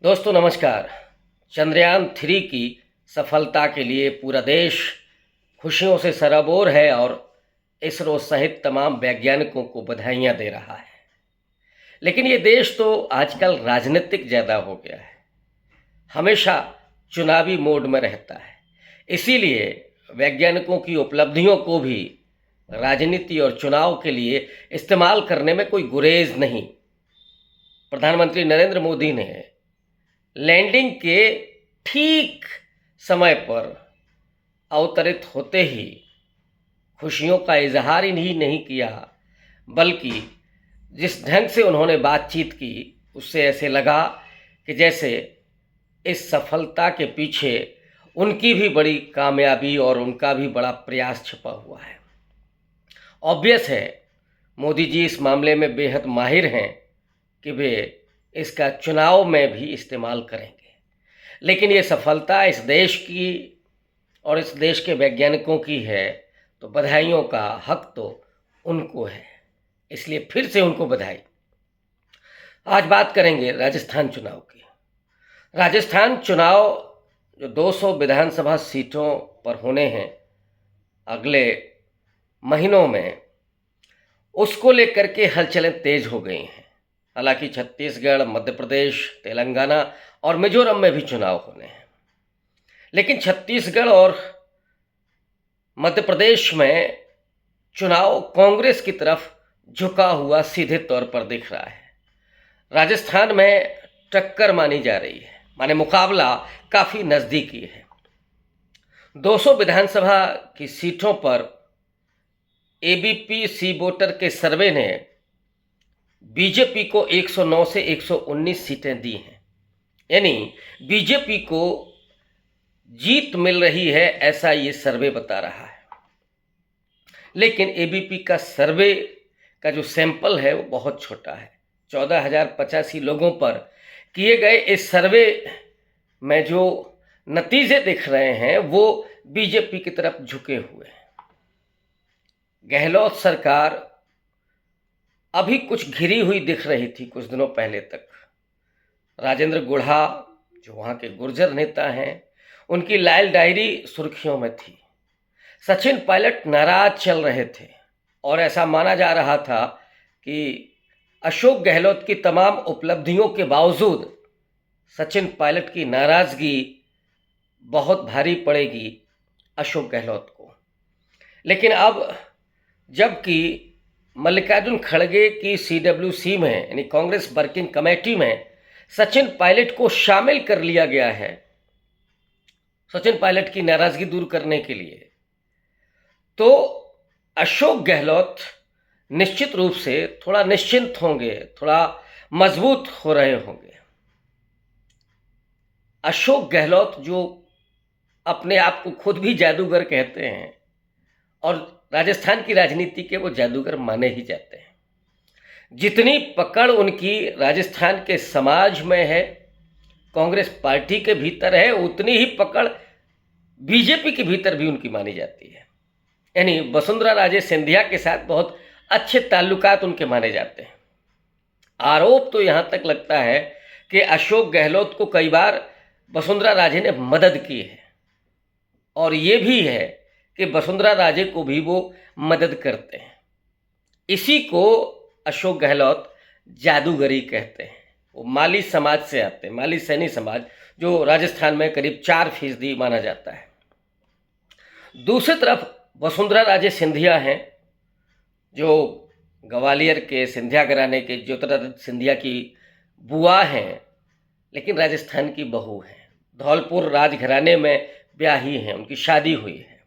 दोस्तों नमस्कार। चंद्रयान 3 की सफलता के लिए पूरा देश खुशियों से सराबोर है और इसरो सहित तमाम वैज्ञानिकों को बधाइयां दे रहा है। लेकिन ये देश तो आजकल राजनीतिक ज़्यादा हो गया है, हमेशा चुनावी मोड में रहता है। इसीलिए वैज्ञानिकों की उपलब्धियों को भी राजनीति और चुनाव के लिए इस्तेमाल करने में कोई गुरेज नहीं। प्रधानमंत्री नरेंद्र मोदी ने लैंडिंग के ठीक समय पर अवतरित होते ही खुशियों का इजहार ही नहीं किया, बल्कि जिस ढंग से उन्होंने बातचीत की उससे ऐसे लगा कि जैसे इस सफलता के पीछे उनकी भी बड़ी कामयाबी और उनका भी बड़ा प्रयास छिपा हुआ है। ऑब्वियस है, मोदी जी इस मामले में बेहद माहिर हैं कि वे इसका चुनाव में भी इस्तेमाल करेंगे। लेकिन ये सफलता इस देश की और इस देश के वैज्ञानिकों की है, तो बधाइयों का हक तो उनको है, इसलिए फिर से उनको बधाई। आज बात करेंगे राजस्थान चुनाव की। राजस्थान चुनाव जो 200 विधानसभा सीटों पर होने हैं अगले महीनों में, उसको लेकर के हलचलें तेज हो गई हैं। हालांकि छत्तीसगढ़, मध्य प्रदेश, तेलंगाना और मिजोरम में भी चुनाव होने हैं, लेकिन छत्तीसगढ़ और मध्य प्रदेश में चुनाव कांग्रेस की तरफ झुका हुआ सीधे तौर पर दिख रहा है। राजस्थान में टक्कर मानी जा रही है, माने मुकाबला काफ़ी नज़दीकी है। 200 विधानसभा की सीटों पर एबीपी सी वोटर के सर्वे ने बीजेपी को 109 से 119 सीटें दी हैं, यानी बीजेपी को जीत मिल रही है, ऐसा ये सर्वे बता रहा है। लेकिन एबीपी का सर्वे का जो सैंपल है वो बहुत छोटा है। 14,085 लोगों पर किए गए इस सर्वे में जो नतीजे दिख रहे हैं वो बीजेपी की तरफ झुके हुए हैं। गहलोत सरकार अभी कुछ घिरी हुई दिख रही थी कुछ दिनों पहले तक। राजेंद्र गुढ़ा जो वहाँ के गुर्जर नेता हैं, उनकी लाल डायरी सुर्खियों में थी। सचिन पायलट नाराज चल रहे थे और ऐसा माना जा रहा था कि अशोक गहलोत की तमाम उपलब्धियों के बावजूद सचिन पायलट की नाराज़गी बहुत भारी पड़ेगी अशोक गहलोत को। लेकिन अब जबकि मल्लिकार्जुन खड़गे की CWC में यानी कांग्रेस वर्किंग कमेटी में सचिन पायलट को शामिल कर लिया गया है सचिन पायलट की नाराज़गी दूर करने के लिए, तो अशोक गहलोत निश्चित रूप से थोड़ा निश्चिंत होंगे, थोड़ा मजबूत हो रहे होंगे। अशोक गहलोत जो अपने आप को खुद भी जादूगर कहते हैं और राजस्थान की राजनीति के वो जादूगर माने ही जाते हैं। जितनी पकड़ उनकी राजस्थान के समाज में है, कांग्रेस पार्टी के भीतर है, उतनी ही पकड़ बीजेपी के भीतर भी उनकी मानी जाती है। यानी वसुंधरा राजे सिंधिया के साथ बहुत अच्छे ताल्लुकात उनके माने जाते हैं। आरोप तो यहाँ तक लगता है कि अशोक गहलोत को कई बार वसुंधरा राजे ने मदद की है, और ये भी है कि वसुंधरा राजे को भी वो मदद करते हैं। इसी को अशोक गहलोत जादूगरी कहते हैं। वो माली समाज से आते हैं, माली सैनी समाज, जो राजस्थान में करीब 4% माना जाता है। दूसरी तरफ वसुंधरा राजे सिंधिया हैं, जो ग्वालियर के सिंधिया घराने के ज्योतिरादित्य सिंधिया की बुआ हैं, लेकिन राजस्थान की बहू हैं। धौलपुर राजघराने में ब्याही हैं, उनकी शादी हुई है।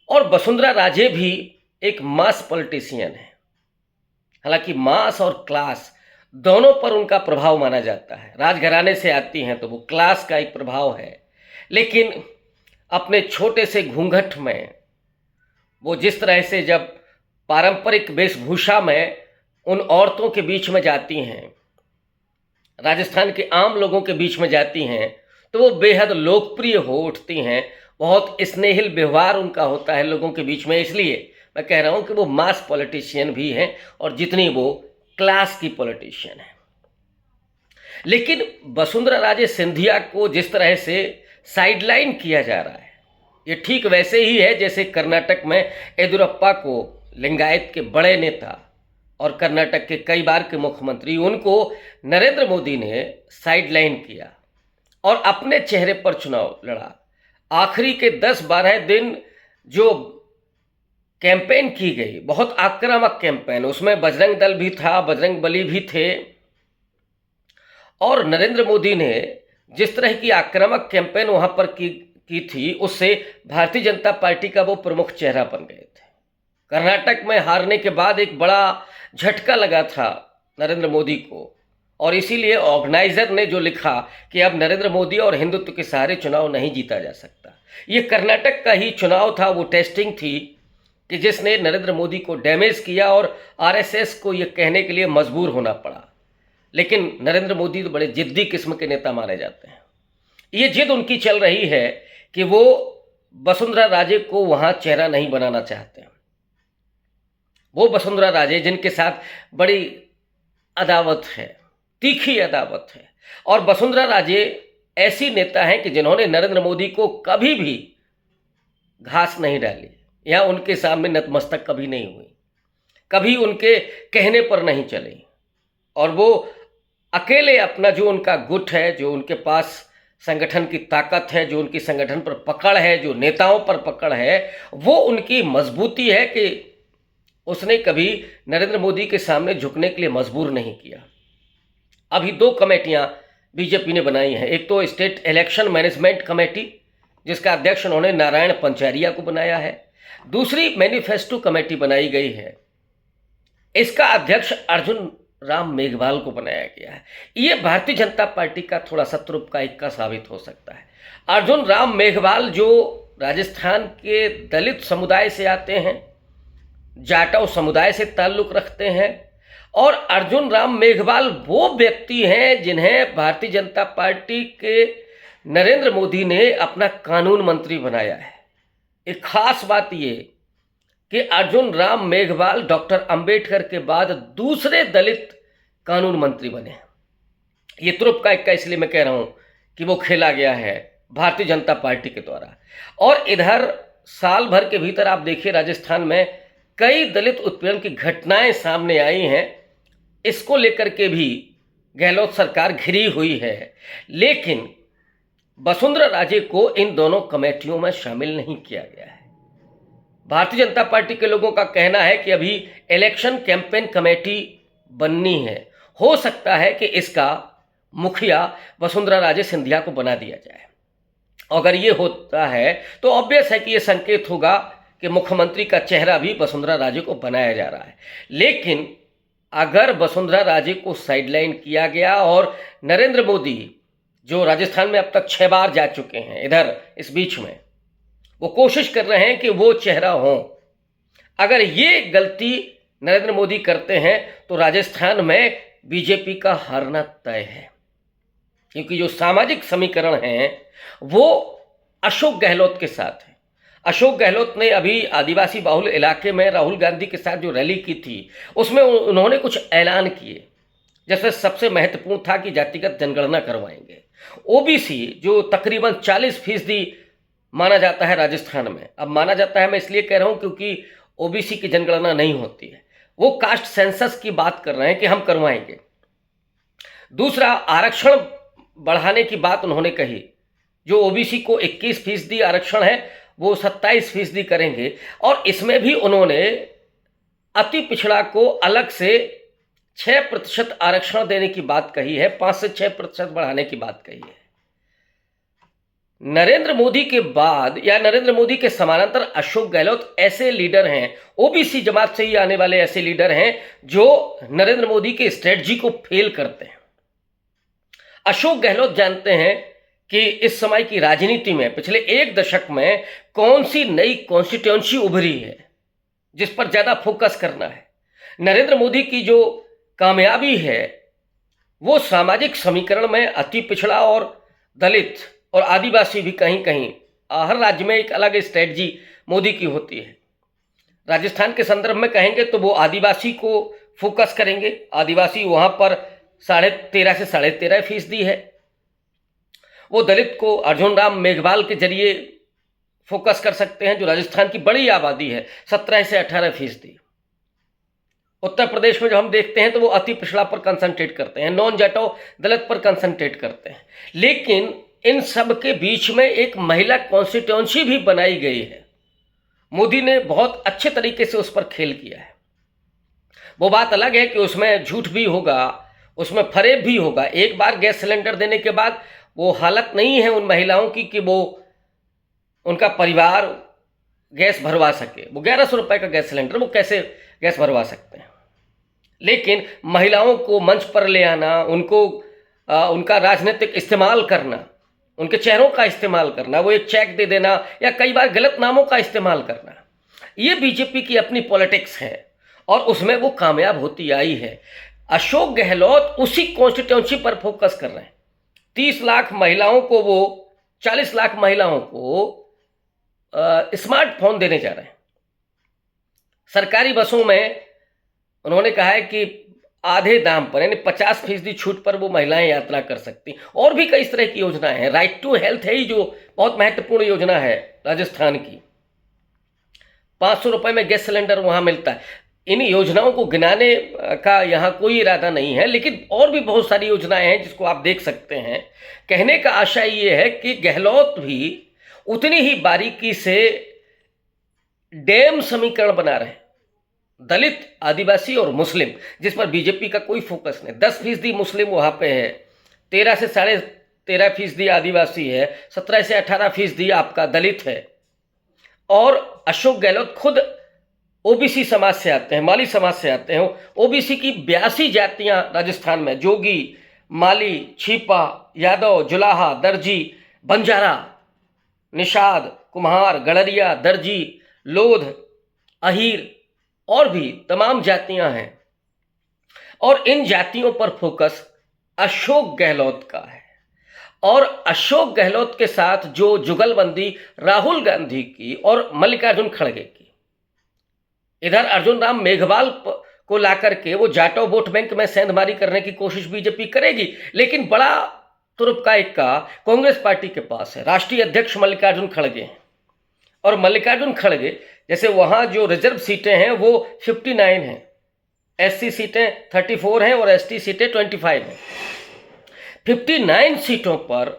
और वसुंधरा राजे भी एक मास पॉलिटिशियन है। हालांकि मास और क्लास दोनों पर उनका प्रभाव माना जाता है। राजघराने से आती हैं तो वो क्लास का एक प्रभाव है, लेकिन अपने छोटे से घूंघट में वो जिस तरह से जब पारंपरिक वेशभूषा में उन औरतों के बीच में जाती हैं, राजस्थान के आम लोगों के बीच में जाती हैं, तो वो बेहद लोकप्रिय हो उठती हैं। बहुत स्नेहिल व्यवहार उनका होता है लोगों के बीच में। इसलिए मैं कह रहा हूँ कि वो मास पॉलिटिशियन भी हैं और जितनी वो क्लास की पॉलिटिशियन है। लेकिन वसुंधरा राजे सिंधिया को जिस तरह से साइडलाइन किया जा रहा है, ये ठीक वैसे ही है जैसे कर्नाटक में येदियुरप्पा को, लिंगायत के बड़े नेता और कर्नाटक के कई बार के मुख्यमंत्री, उनको नरेंद्र मोदी ने साइडलाइन किया और अपने चेहरे पर चुनाव लड़ा। आखिरी के 10-12 दिन जो कैंपेन की गई, बहुत आक्रामक कैंपेन, उसमें बजरंग दल भी था, बजरंग बली भी थे, और नरेंद्र मोदी ने जिस तरह की आक्रामक कैंपेन वहाँ पर की थी, उससे भारतीय जनता पार्टी का वो प्रमुख चेहरा बन गए थे। कर्नाटक में हारने के बाद एक बड़ा झटका लगा था नरेंद्र मोदी को, और इसीलिए ऑर्गेनाइजर ने जो लिखा कि अब नरेंद्र मोदी और हिंदुत्व के सहारे चुनाव नहीं जीता जा सकता। ये कर्नाटक का ही चुनाव था, वो टेस्टिंग थी कि जिसने नरेंद्र मोदी को डैमेज किया और आरएसएस को ये कहने के लिए मजबूर होना पड़ा। लेकिन नरेंद्र मोदी तो बड़े जिद्दी किस्म के नेता माने जाते हैं। ये जिद उनकी चल रही है कि वो वसुंधरा राजे को वहाँ चेहरा नहीं बनाना चाहते हैं। वो वसुंधरा राजे जिनके साथ बड़ी अदावत है, तीखी अदावत है, और वसुंधरा राजे ऐसी नेता हैं कि जिन्होंने नरेंद्र मोदी को कभी भी घास नहीं डाली या उनके सामने नतमस्तक कभी नहीं हुई, कभी उनके कहने पर नहीं चली, और वो अकेले अपना जो उनका गुट है, जो उनके पास संगठन की ताकत है, जो उनकी संगठन पर पकड़ है, जो नेताओं पर पकड़ है, वो उनकी मजबूती है कि उसने कभी नरेंद्र मोदी के सामने झुकने के लिए मजबूर नहीं किया। अभी 2 कमेटियां बीजेपी ने बनाई हैं। एक तो स्टेट इलेक्शन मैनेजमेंट कमेटी, जिसका अध्यक्ष उन्होंने नारायण पंचारिया को बनाया है। दूसरी मैनिफेस्टो कमेटी बनाई गई है, इसका अध्यक्ष अर्जुन राम मेघवाल को बनाया गया है। ये भारतीय जनता पार्टी का थोड़ा सा तुरुप का इक्का साबित हो सकता है। अर्जुन राम मेघवाल जो राजस्थान के दलित समुदाय से आते हैं, जाटव समुदाय से ताल्लुक रखते हैं, और अर्जुन राम मेघवाल वो व्यक्ति हैं जिन्हें भारतीय जनता पार्टी के नरेंद्र मोदी ने अपना कानून मंत्री बनाया है। एक खास बात ये कि अर्जुन राम मेघवाल डॉक्टर अंबेडकर के बाद दूसरे दलित कानून मंत्री बने। ये तुरुप का इक्का इसलिए मैं कह रहा हूं कि वो खेला गया है भारतीय जनता पार्टी के द्वारा। और इधर साल भर के भीतर आप देखिए राजस्थान में कई दलित उत्पीड़न की घटनाएं सामने आई हैं। इसको लेकर के भी गहलोत सरकार घिरी हुई है, लेकिन वसुंधरा राजे को इन दोनों कमेटियों में शामिल नहीं किया गया है। भारतीय जनता पार्टी के लोगों का कहना है कि अभी इलेक्शन कैंपेन कमेटी बननी है, हो सकता है कि इसका मुखिया वसुंधरा राजे सिंधिया को बना दिया जाए। अगर ये होता है तो ऑब्वियस है कि ये संकेत होगा कि मुख्यमंत्री का चेहरा भी वसुंधरा राजे को बनाया जा रहा है। लेकिन अगर वसुंधरा राजे को साइडलाइन किया गया और नरेंद्र मोदी जो राजस्थान में अब तक 6 बार जा चुके हैं, इधर इस बीच में वो कोशिश कर रहे हैं कि वो चेहरा हो, अगर ये गलती नरेंद्र मोदी करते हैं तो राजस्थान में बीजेपी का हारना तय है। क्योंकि जो सामाजिक समीकरण हैं वो अशोक गहलोत के साथ है। अशोक गहलोत ने अभी आदिवासी बाहुल इलाके में राहुल गांधी के साथ जो रैली की थी उसमें उन्होंने कुछ ऐलान किए, जैसे सबसे महत्वपूर्ण था कि जातिगत जनगणना करवाएंगे। ओबीसी जो तकरीबन 40% माना जाता है राजस्थान में, अब माना जाता है मैं इसलिए कह रहा हूं क्योंकि ओबीसी की जनगणना नहीं होती है, वो कास्ट सेंसस की बात कर रहे हैं कि हम करवाएंगे। दूसरा, आरक्षण बढ़ाने की बात उन्होंने कही, जो ओबीसी को 21% आरक्षण है वो 27% करेंगे, और इसमें भी उन्होंने अति पिछड़ा को अलग से 6% आरक्षण देने की बात कही है, 5 से 6% बढ़ाने की बात कही है। नरेंद्र मोदी के बाद या नरेंद्र मोदी के समानांतर अशोक गहलोत ऐसे लीडर हैं, ओबीसी जमात से ही आने वाले ऐसे लीडर हैं जो नरेंद्र मोदी के स्ट्रेटजी को फेल करते हैं। अशोक गहलोत जानते हैं कि इस समय की राजनीति में पिछले 1 दशक में कौन सी नई कॉन्स्टिट्यूएंसी उभरी है जिस पर ज्यादा फोकस करना है। नरेंद्र मोदी की जो कामयाबी है वो सामाजिक समीकरण में अति पिछड़ा और दलित और आदिवासी भी कहीं कहीं, हर राज्य में एक अलग स्ट्रेटजी मोदी की होती है। राजस्थान के संदर्भ में कहेंगे तो वो आदिवासी को फोकस करेंगे, आदिवासी वहाँ पर 13.5 से 13.5% है। वो दलित को अर्जुन राम मेघवाल के जरिए फोकस कर सकते हैं, जो राजस्थान की बड़ी आबादी है, 17 से 18%। उत्तर प्रदेश में जो हम देखते हैं तो वो अति पिछड़ा पर कंसंट्रेट करते हैं, नॉन जाटो दलित पर कंसंट्रेट करते हैं। लेकिन इन सब के बीच में एक महिला कॉन्स्टिट्यूंसी भी बनाई गई है। मोदी ने बहुत अच्छे तरीके से उस पर खेल किया है। वो बात अलग है कि उसमें झूठ भी होगा, उसमें फरेब भी होगा। एक बार गैस सिलेंडर देने के बाद वो हालत नहीं है उन महिलाओं की कि वो उनका परिवार गैस भरवा सके। वो 1100 रुपये का गैस सिलेंडर, वो कैसे गैस भरवा सकते हैं। लेकिन महिलाओं को मंच पर ले आना, उनका राजनीतिक इस्तेमाल करना, उनके चेहरों का इस्तेमाल करना, वो एक चेक दे देना या कई बार गलत नामों का इस्तेमाल करना, ये बीजेपी की अपनी पॉलिटिक्स है और उसमें वो कामयाब होती आई है। अशोक गहलोत उसी कॉन्स्टिट्यूंसी पर फोकस कर रहे हैं। 30 लाख महिलाओं को, वो 40 लाख महिलाओं को स्मार्टफोन देने जा रहे हैं। सरकारी बसों में उन्होंने कहा है कि आधे दाम पर, यानी 50% छूट पर वो महिलाएं यात्रा कर सकती। और भी कई तरह की योजनाएं हैं। राइट टू हेल्थ है ही जो बहुत महत्वपूर्ण योजना है राजस्थान की। 500 रुपये में गैस सिलेंडर वहां मिलता है। इन योजनाओं को गिनाने का यहाँ कोई इरादा नहीं है, लेकिन और भी बहुत सारी योजनाएं हैं जिसको आप देख सकते हैं। कहने का आशय ये है कि गहलोत भी उतनी ही बारीकी से डैम समीकरण बना रहे हैं, दलित, आदिवासी और मुस्लिम, जिस पर बीजेपी का कोई फोकस नहीं। 10% मुस्लिम वहाँ पे है, 13 से 13.5% आदिवासी है, 17 से 18% आपका दलित है। और अशोक गहलोत खुद ओबीसी समाज से आते हैं, माली समाज से आते हैं। ओबीसी की 82 जातियां राजस्थान में, जोगी, माली, छिपा, यादव, जुलाहा, दर्जी, बंजारा, निषाद, कुम्हार, गड़रिया, दर्जी, लोध, अहीर और भी तमाम जातियां हैं। और इन जातियों पर फोकस अशोक गहलोत का है। और अशोक गहलोत के साथ जो जुगलबंदी राहुल गांधी की और मल्लिकार्जुन खड़गे की, इधर अर्जुन राम मेघवाल को लाकर के वो जाटो वोट बैंक में सेंधमारी करने की कोशिश बीजेपी करेगी। लेकिन बड़ा तुरुप का इक्का कांग्रेस पार्टी के पास है। राष्ट्रीय अध्यक्ष मल्लिकार्जुन खड़गे हैं और मल्लिकार्जुन खड़गे जैसे वहाँ जो रिजर्व सीटें हैं वो 59 हैं, एससी सीटें 34 हैं और एसटी सीटें 25 हैं। 59 सीटों पर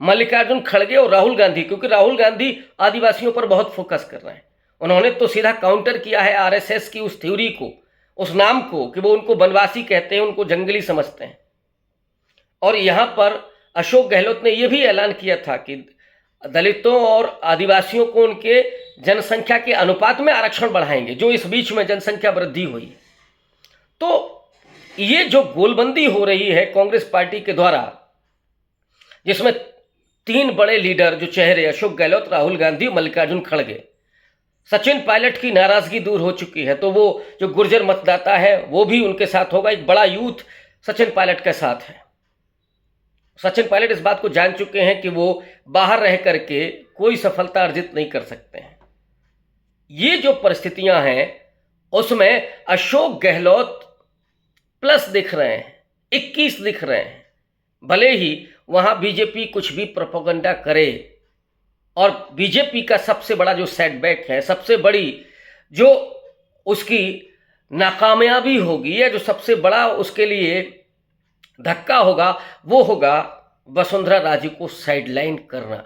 मल्लिकार्जुन खड़गे और राहुल गांधी, क्योंकि राहुल गांधी आदिवासियों पर बहुत फोकस कर रहे हैं। उन्होंने तो सीधा काउंटर किया है आरएसएस की उस थ्योरी को, उस नाम को, कि वो उनको बनवासी कहते हैं, उनको जंगली समझते हैं। और यहाँ पर अशोक गहलोत ने यह भी ऐलान किया था कि दलितों और आदिवासियों को उनके जनसंख्या के अनुपात में आरक्षण बढ़ाएंगे, जो इस बीच में जनसंख्या वृद्धि हुई। तो ये जो गोलबंदी हो रही है कांग्रेस पार्टी के द्वारा, जिसमें 3 बड़े लीडर जो चेहरे, अशोक गहलोत, राहुल गांधी, मल्लिकार्जुन खड़गे, सचिन पायलट की नाराजगी दूर हो चुकी है, तो वो जो गुर्जर मतदाता है वो भी उनके साथ होगा। एक बड़ा यूथ सचिन पायलट के साथ है। सचिन पायलट इस बात को जान चुके हैं कि वो बाहर रह करके कोई सफलता अर्जित नहीं कर सकते हैं। ये जो परिस्थितियां हैं उसमें अशोक गहलोत प्लस दिख रहे हैं, 21 दिख रहे हैं। भले ही वहां बीजेपी कुछ भी प्रोपेगेंडा करे, और बीजेपी का सबसे बड़ा जो सेटबैक है, सबसे बड़ी जो उसकी नाकामयाबी होगी, या जो सबसे बड़ा उसके लिए धक्का होगा, वो होगा वसुंधरा राजे को साइडलाइन करना।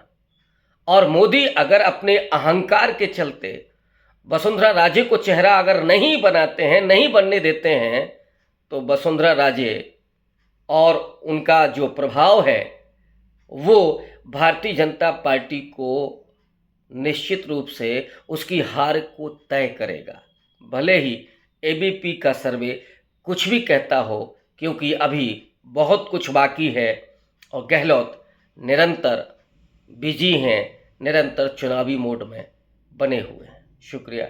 और मोदी अगर अपने अहंकार के चलते वसुंधरा राजे को चेहरा अगर नहीं बनाते हैं, नहीं बनने देते हैं, तो वसुंधरा राजे और उनका जो प्रभाव है वो भारतीय जनता पार्टी को निश्चित रूप से उसकी हार को तय करेगा। भले ही एबीपी का सर्वे कुछ भी कहता हो, क्योंकि अभी बहुत कुछ बाकी है और गहलोत निरंतर बिजी हैं, निरंतर चुनावी मोड में बने हुए हैं। शुक्रिया।